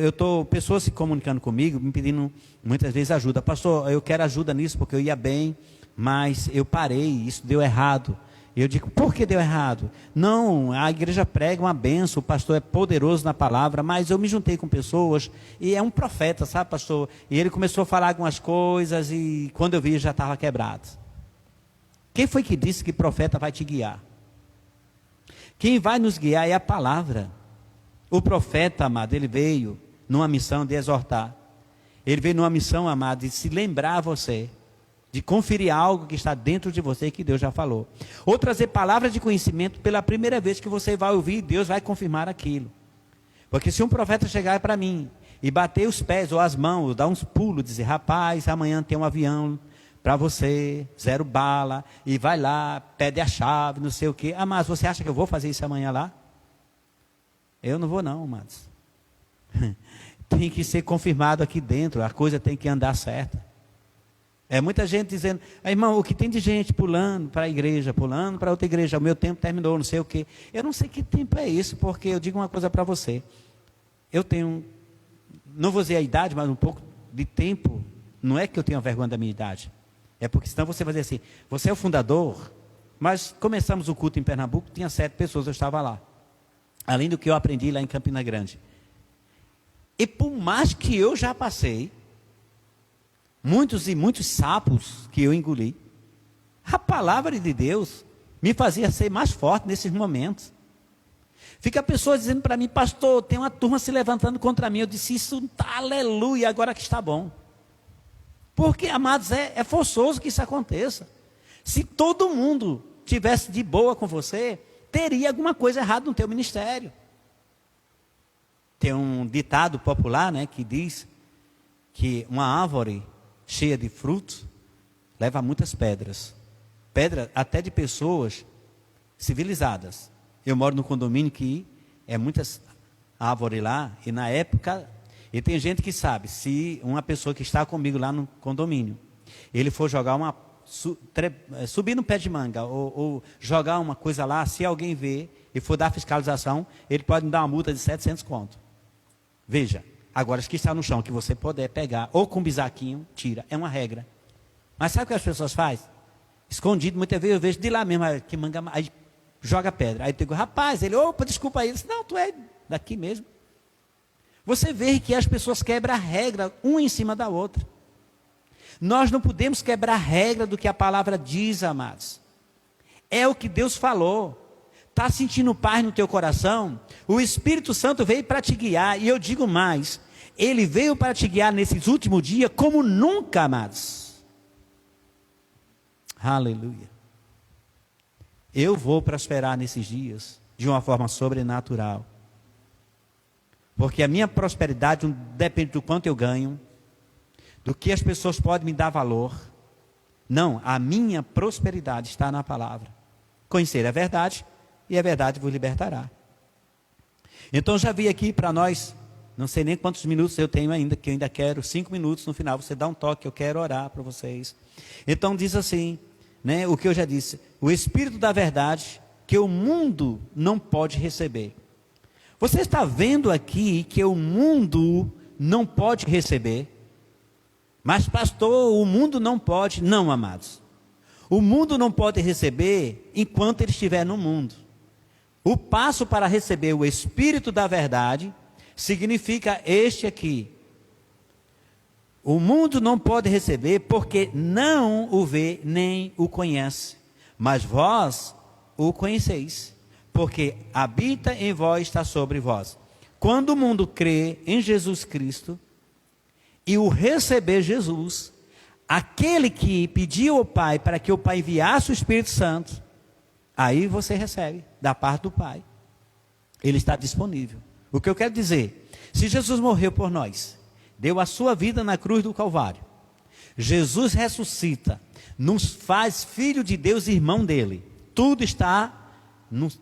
estou, pessoas se comunicando comigo, me pedindo muitas vezes ajuda. Pastor, eu quero ajuda nisso porque eu ia bem, mas eu parei, isso deu errado. E eu digo, por que deu errado? Não, a igreja prega uma bênção, o pastor é poderoso na palavra, mas eu me juntei com pessoas, e é um profeta, sabe, pastor? E ele começou a falar algumas coisas, e quando eu vi, já estava quebrado. Quem foi que disse que profeta vai te guiar? Quem vai nos guiar é a palavra. O profeta, amado, ele veio numa missão de exortar. Ele veio numa missão, amado, de se lembrar a você, de conferir algo que está dentro de você, que Deus já falou. Ou trazer palavras de conhecimento pela primeira vez que você vai ouvir, Deus vai confirmar aquilo. Porque se um profeta chegar para mim e bater os pés ou as mãos, dar uns pulos, dizer, rapaz, amanhã tem um avião para você, 0 bala, e vai lá, pede a chave, não sei o quê. Ah, mas você acha que eu vou fazer isso amanhã lá? Eu não vou não, amados. Tem que ser confirmado aqui dentro, a coisa tem que andar certa. É muita gente dizendo, irmão, o que tem de gente pulando para a igreja, pulando para outra igreja, o meu tempo terminou, não sei o quê. Eu não sei que tempo é isso, porque eu digo uma coisa para você. Eu tenho, não vou dizer a idade, mas um pouco de tempo. Não é que eu tenha vergonha da minha idade. É porque senão você vai dizer assim, você é o fundador, mas começamos o culto em Pernambuco, tinha 7 pessoas, eu estava lá. Além do que eu aprendi lá em Campina Grande. E por mais que eu já passei, muitos e muitos sapos que eu engoli, a palavra de Deus me fazia ser mais forte nesses momentos. Fica a pessoa dizendo para mim, pastor, tem uma turma se levantando contra mim. Eu disse, isso tá aleluia, agora que está bom. Porque, amados, é forçoso que isso aconteça. Se todo mundo tivesse de boa com você, teria alguma coisa errada no teu ministério. Tem um ditado popular, né, que diz que uma árvore cheia de frutos leva muitas pedras. Pedras até de pessoas civilizadas. Eu moro no condomínio que é muitas árvores lá, e na época, e tem gente que sabe, se uma pessoa que está comigo lá no condomínio, ele for jogar subir no pé de manga, ou jogar uma coisa lá, se alguém ver e for dar fiscalização, ele pode me dar uma multa de 700 conto. Veja, agora os que está no chão, que você puder pegar, ou com um bisaquinho, tira, é uma regra. Mas sabe o que as pessoas fazem? Escondido, muitas vezes eu vejo de lá mesmo, que manga, aí joga pedra. Aí eu digo, rapaz, ele, opa, desculpa aí. Ele disse, não, tu é daqui mesmo. Você vê que as pessoas quebram a regra, uma em cima da outra. Nós não podemos quebrar a regra do que a palavra diz, amados. É o que Deus falou. Está sentindo paz no teu coração? O Espírito Santo veio para te guiar. E eu digo mais, ele veio para te guiar nesses últimos dias como nunca, amados. Aleluia. Eu vou prosperar nesses dias de uma forma sobrenatural. Porque a minha prosperidade não depende do quanto eu ganho, do que as pessoas podem me dar valor. Não, a minha prosperidade está na palavra. Conhecer a verdade, e a verdade vos libertará. Então já vi aqui para nós, não sei nem quantos minutos eu tenho ainda, que eu ainda quero 5 minutos no final, você dá um toque, eu quero orar para vocês. Então diz assim, né, o que eu já disse, o Espírito da verdade, que o mundo não pode receber. Você está vendo aqui que o mundo não pode receber? Mas pastor, o mundo não pode. Não, amados. O mundo não pode receber enquanto ele estiver no mundo. O passo para receber o Espírito da verdade significa este aqui. O mundo não pode receber porque não o vê nem o conhece. Mas vós o conheceis, porque habita em vós, está sobre vós. Quando o mundo crê em Jesus Cristo e o receber Jesus, aquele que pediu ao Pai para que o Pai enviasse o Espírito Santo, aí você recebe da parte do Pai. Ele está disponível. O que eu quero dizer, se Jesus morreu por nós, deu a sua vida na cruz do Calvário, Jesus ressuscita, nos faz filho de Deus e irmão dele, tudo está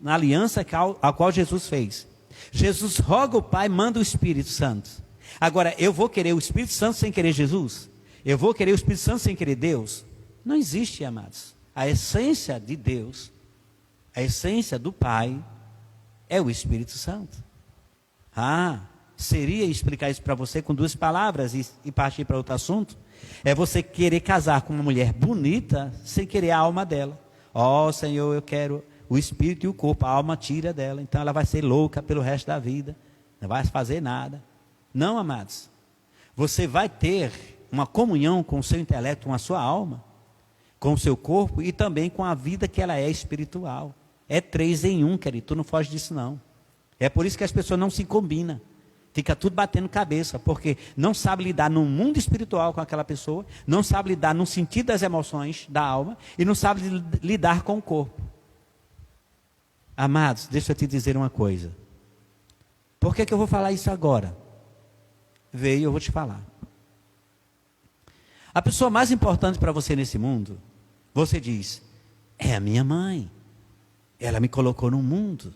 na aliança a qual Jesus fez. Jesus roga o Pai, manda o Espírito Santo. Agora, eu vou querer o Espírito Santo sem querer Jesus? Eu vou querer o Espírito Santo sem querer Deus? Não existe, amados. A essência de Deus, a essência do Pai, é o Espírito Santo. Seria explicar isso para você com 2 palavras e partir para outro assunto? É você querer casar com uma mulher bonita sem querer a alma dela. Ó Senhor, eu quero o espírito e o corpo, a alma tira dela, então ela vai ser louca pelo resto da vida, não vai fazer nada. Não, amados, você vai ter uma comunhão com o seu intelecto, com a sua alma, com o seu corpo e também com a vida que ela é espiritual. É 3 em 1, querido, tu não foge disso não. É por isso que as pessoas não se combinam. Fica tudo batendo cabeça, porque não sabe lidar no mundo espiritual com aquela pessoa, não sabe lidar no sentido das emoções, da alma, e não sabe lidar com o corpo. Amados, deixa eu te dizer uma coisa. Por que eu vou falar isso agora? Veio, eu vou te falar. A pessoa mais importante para você nesse mundo, você diz, é a minha mãe. Ela me colocou no mundo.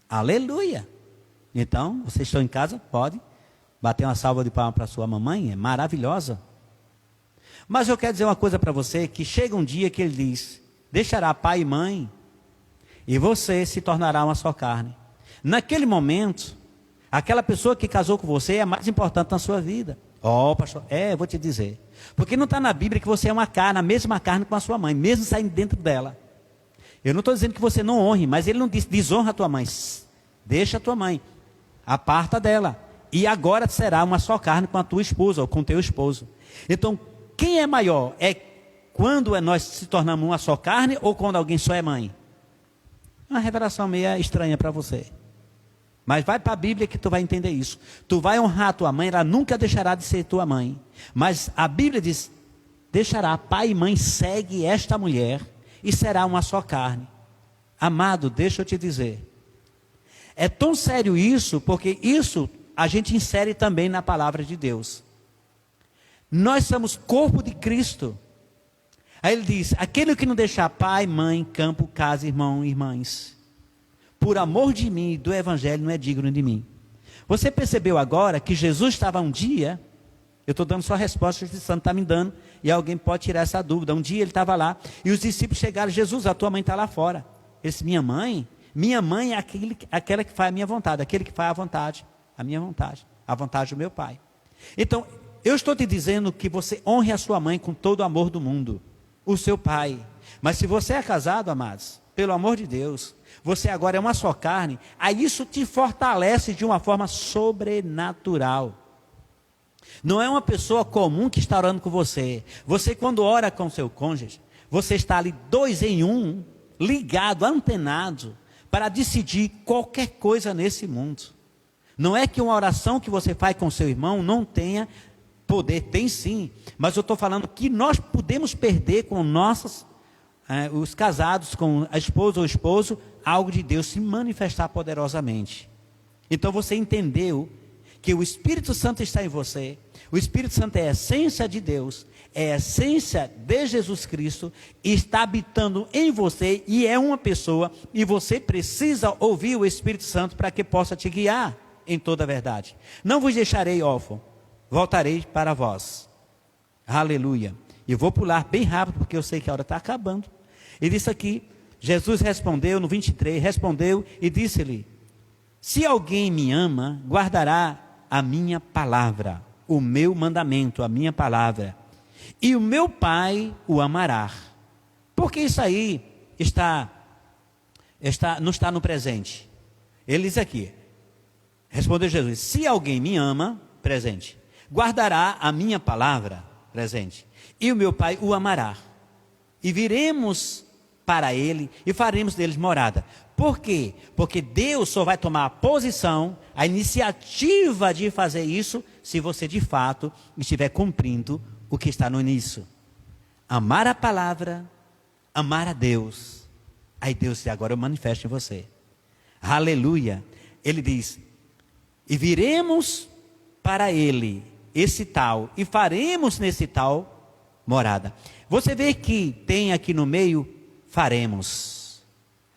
Aleluia! Então, vocês estão em casa, pode bater uma salva de palmas para sua mamãe, é maravilhosa. Mas eu quero dizer uma coisa para você, que chega um dia que ele diz, deixará pai e mãe, e você se tornará uma só carne. Naquele momento, aquela pessoa que casou com você é a mais importante na sua vida. Ó, pastor, eu vou te dizer. Porque não está na Bíblia que você é uma carne, a mesma carne com a sua mãe, mesmo saindo dentro dela. Eu não estou dizendo que você não honre, mas ele não diz, desonra a tua mãe. Deixa a tua mãe, aparta dela. E agora será uma só carne com a tua esposa ou com o teu esposo. Então, quem é maior? É quando nós se tornamos uma só carne ou quando alguém só é mãe? Uma revelação meio estranha para você. Mas vai para a Bíblia que tu vai entender isso. Tu vai honrar a tua mãe, ela nunca deixará de ser tua mãe. Mas a Bíblia diz, deixará pai e mãe, segue esta mulher e será uma só carne. Amado, deixa eu te dizer. É tão sério isso, porque isso a gente insere também na palavra de Deus. Nós somos corpo de Cristo. Aí ele diz, aquele que não deixar pai, mãe, campo, casa, irmão, irmãs, por amor de mim e do evangelho não é digno de mim. Você percebeu agora que Jesus estava um dia, eu estou dando só a resposta que o Santo está me dando, e alguém pode tirar essa dúvida. Um dia ele estava lá, e os discípulos chegaram, Jesus, a tua mãe está lá fora. Ele disse, minha mãe é aquela que faz a minha vontade, aquele que faz a minha vontade, a vontade do meu pai. Então, eu estou te dizendo que você honre a sua mãe com todo o amor do mundo, o seu pai. Mas se você é casado, amados, pelo amor de Deus, você agora é uma só carne, aí isso te fortalece de uma forma sobrenatural. Não é uma pessoa comum que está orando com você. Você quando ora com seu cônjuge, você está ali 2 em 1, ligado, antenado, para decidir qualquer coisa nesse mundo. Não é que uma oração que você faz com seu irmão não tenha poder, tem sim, mas eu estou falando que nós podemos perder com os casados, com a esposa ou o esposo, algo de Deus se manifestar poderosamente. Então você entendeu que o Espírito Santo está em você, o Espírito Santo é a essência de Deus, é a essência de Jesus Cristo, está habitando em você e é uma pessoa, e você precisa ouvir o Espírito Santo para que possa te guiar em toda a verdade. Não vos deixarei órfão, voltarei para vós. Aleluia. E vou pular bem rápido, porque eu sei que a hora está acabando. E disse aqui, Jesus respondeu no 23, respondeu e disse-lhe, se alguém me ama, guardará a minha palavra, o meu mandamento, a minha palavra, e o meu Pai o amará. Porque isso aí não está no presente. Ele diz aqui, respondeu Jesus, se alguém me ama, presente, guardará a minha palavra, presente, e o meu Pai o amará. E viremos para ele e faremos deles morada. Por quê? Porque Deus só vai tomar a posição, a iniciativa de fazer isso, se você de fato estiver cumprindo o que está no início. Amar a palavra, amar a Deus. Aí Deus diz, agora eu manifesto em você. Aleluia. Ele diz, e viremos para ele, esse tal, e faremos nesse tal morada. Você vê que tem aqui no meio, faremos.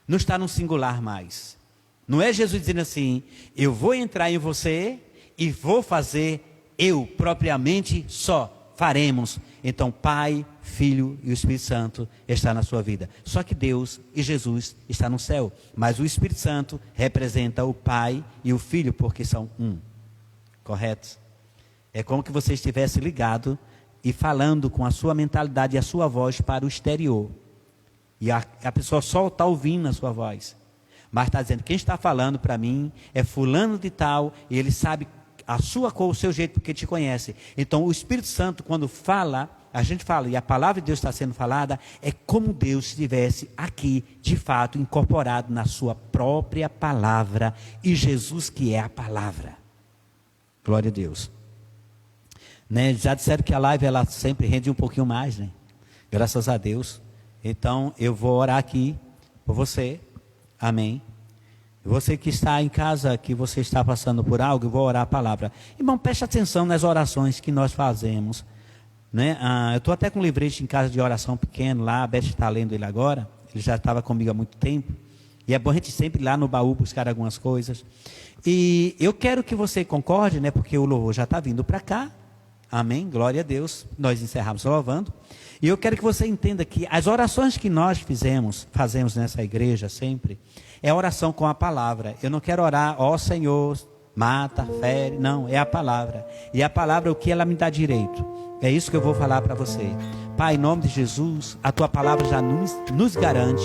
Não está no singular mais. Não é Jesus dizendo assim, eu vou entrar em você e vou fazer eu propriamente só. Faremos. Então Pai, Filho e o Espírito Santo está na sua vida. Só que Deus e Jesus está no céu. Mas o Espírito Santo representa o Pai e o Filho, porque são um. Correto? É como que você estivesse ligado e falando com a sua mentalidade e a sua voz para o exterior. E a pessoa só está ouvindo a sua voz. Mas está dizendo, quem está falando para mim é fulano de tal, e ele sabe a sua cor, o seu jeito, porque te conhece. Então o Espírito Santo, quando fala, a gente fala, e a palavra de Deus está sendo falada, é como Deus estivesse aqui, de fato, incorporado na sua própria palavra, e Jesus que é a palavra. Glória a Deus. Né? Já disseram que a live, ela sempre rende um pouquinho mais, né? Graças a Deus. Então eu vou orar aqui por você. Amém. Você que está em casa, que você está passando por algo, eu vou orar a palavra. Irmão, preste atenção nas orações que nós fazemos. Né? Eu estou até com um livreto em casa de oração pequeno lá, a Beth está lendo ele agora. Ele já estava comigo há muito tempo. E é bom a gente sempre ir lá no baú buscar algumas coisas. E eu quero que você concorde, né? Porque o louvor já está vindo para cá. Amém, glória a Deus. Nós encerramos louvando. E eu quero que você entenda que as orações que nós fazemos nessa igreja sempre, é a oração com a palavra. Eu não quero orar, ó Senhor, mata, fere. Não, é a palavra. E a palavra é o que ela me dá direito. É isso que eu vou falar para você. Pai, em nome de Jesus, a tua palavra já nos garante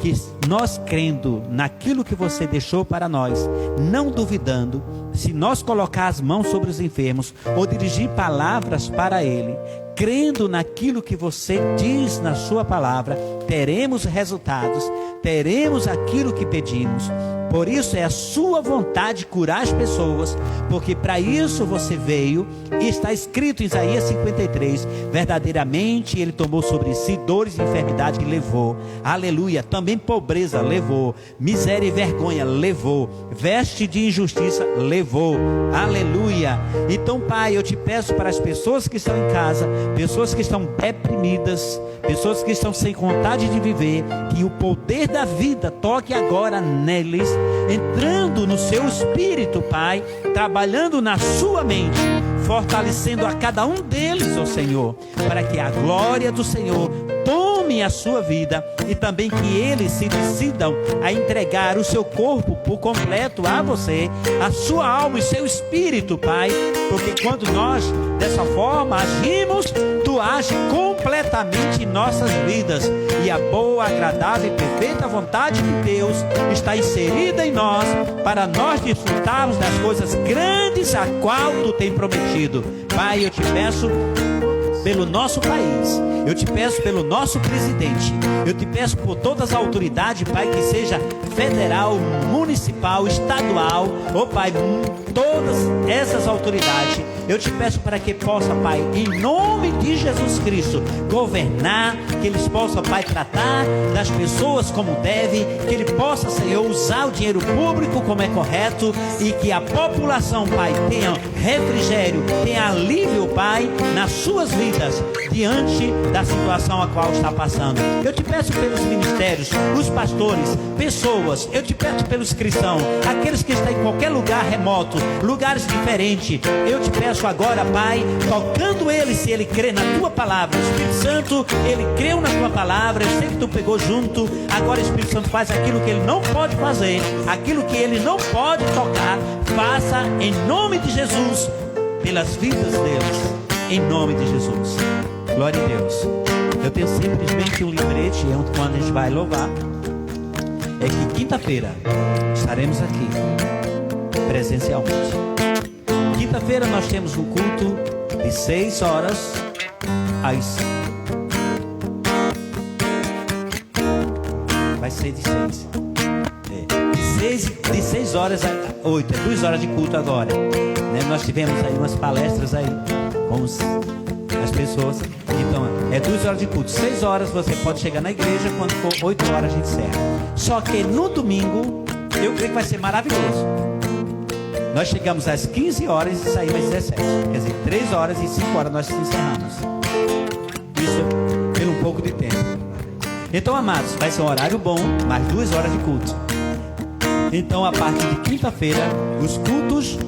que nós crendo naquilo que você deixou para nós, não duvidando, se nós colocar as mãos sobre os enfermos ou dirigir palavras para ele, crendo naquilo que você diz na sua palavra, teremos resultados, teremos aquilo que pedimos. Por isso é a sua vontade curar as pessoas, porque para isso você veio, e está escrito em Isaías 53, verdadeiramente ele tomou sobre si dores e enfermidade que levou, aleluia, também pobreza levou, miséria e vergonha levou, veste de injustiça levou, aleluia. Então Pai, eu te peço para as pessoas que estão em casa, pessoas que estão deprimidas, pessoas que estão sem vontade de viver, que o poder da vida toque agora neles, entrando no seu espírito, Pai, trabalhando na sua mente, fortalecendo a cada um deles, ó Senhor, para que a glória do Senhor tome a sua vida e também que eles se decidam a entregar o seu corpo por completo a você, a sua alma e seu espírito, Pai, porque quando nós dessa forma agimos, tu age completamente em nossas vidas, e a boa, agradável e perfeita vontade de Deus está inserida em nós, para nós desfrutarmos das coisas grandes a qual tu tem prometido. Pai, eu te peço pelo nosso país, eu te peço pelo nosso presidente, eu te peço por todas as autoridades, Pai, que seja federal, municipal, estadual, ó Pai, todas essas autoridades, eu te peço para que possa, Pai, em nome de Jesus Cristo, governar, que eles possam, Pai, tratar das pessoas como deve, que ele possa, Senhor, usar o dinheiro público como é correto, e que a população, Pai, tenha refrigério, tenha alívio, Pai, nas suas vidas, diante da situação a qual está passando. Eu te peço pelos ministérios, os pastores, pessoas, eu te peço pelos cristãos, aqueles que estão em qualquer lugar remoto, lugares diferentes, eu te peço agora, Pai, tocando ele, se ele crê na tua palavra, o Espírito Santo, ele creu na tua palavra, eu sei que tu pegou junto, agora o Espírito Santo faz aquilo que ele não pode fazer, aquilo que ele não pode tocar, faça em nome de Jesus, pelas vidas deles, em nome de Jesus. Glória a Deus. Eu tenho simplesmente um lembrete, quando a gente vai louvar, é que quinta-feira estaremos aqui presencialmente. Quinta-feira nós temos um culto de 6 horas às... Vai ser de 6. De 6 horas a 8, é 2 horas de culto agora. Né? Nós tivemos aí umas palestras aí com as pessoas. Então, é 2 horas de culto. 6 horas você pode chegar na igreja, quando for 8 horas a gente encerra. Só que no domingo, eu creio que vai ser maravilhoso. Nós chegamos às 15 horas e saímos às 17. Quer dizer, 3 horas e 5 horas nós encerramos. Isso pelo um pouco de tempo. Então, amados, vai ser um horário bom, mais 2 horas de culto. Então, a partir de quinta-feira, os cultos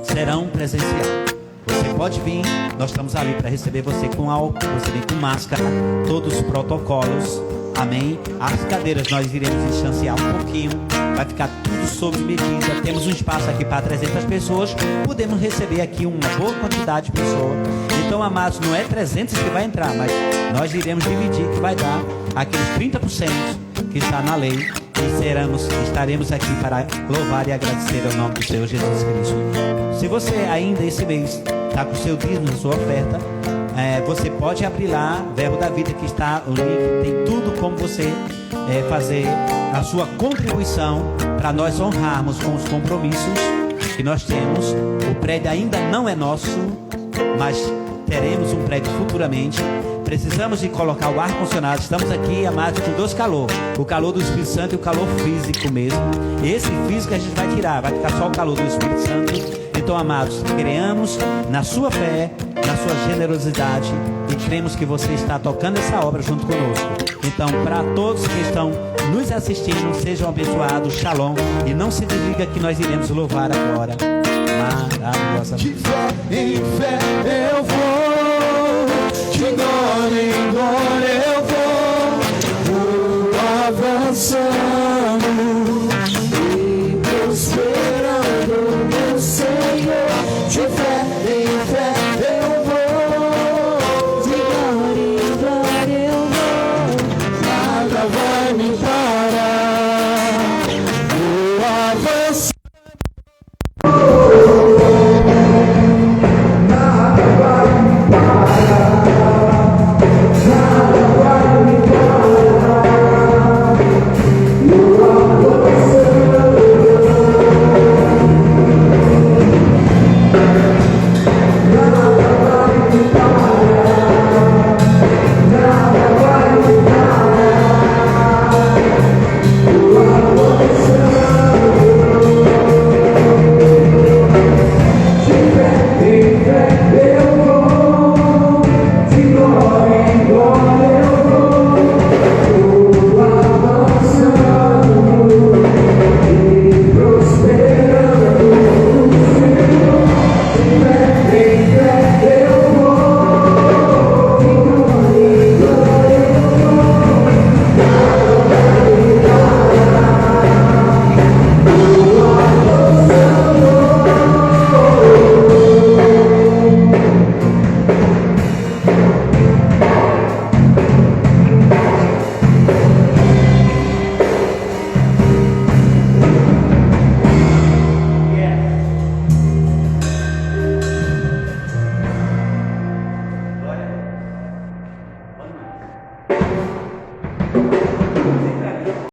serão presenciais. Você pode vir, nós estamos ali para receber você com álcool, você vem com máscara, todos os protocolos, amém? As cadeiras nós iremos distanciar um pouquinho, vai ficar tudo sob medida. Temos um espaço aqui para 300 pessoas, podemos receber aqui uma boa quantidade de pessoas. Então, amados, não é 300 que vai entrar, mas nós iremos dividir, que vai dar aqueles 30% que está na lei, e estaremos aqui para louvar e agradecer ao nome do Senhor Jesus Cristo. Se você ainda esse mês está com o seu dízimo, sua oferta, você pode abrir lá, Verbo da Vida, que está o link, tem tudo como você fazer a sua contribuição para nós honrarmos com os compromissos que nós temos. O prédio ainda não é nosso, mas teremos um prédio futuramente. Precisamos de colocar o ar-condicionado. Estamos aqui, amados, com dois calores. O calor do Espírito Santo e o calor físico mesmo. Esse físico a gente vai tirar, vai ficar só o calor do Espírito Santo. Então, amados, creamos na sua fé, na sua generosidade, e cremos que você está tocando essa obra junto conosco. Então, para todos que estão nos assistindo, sejam abençoados, shalom, e não se desliga que nós iremos louvar agora. Maravilha.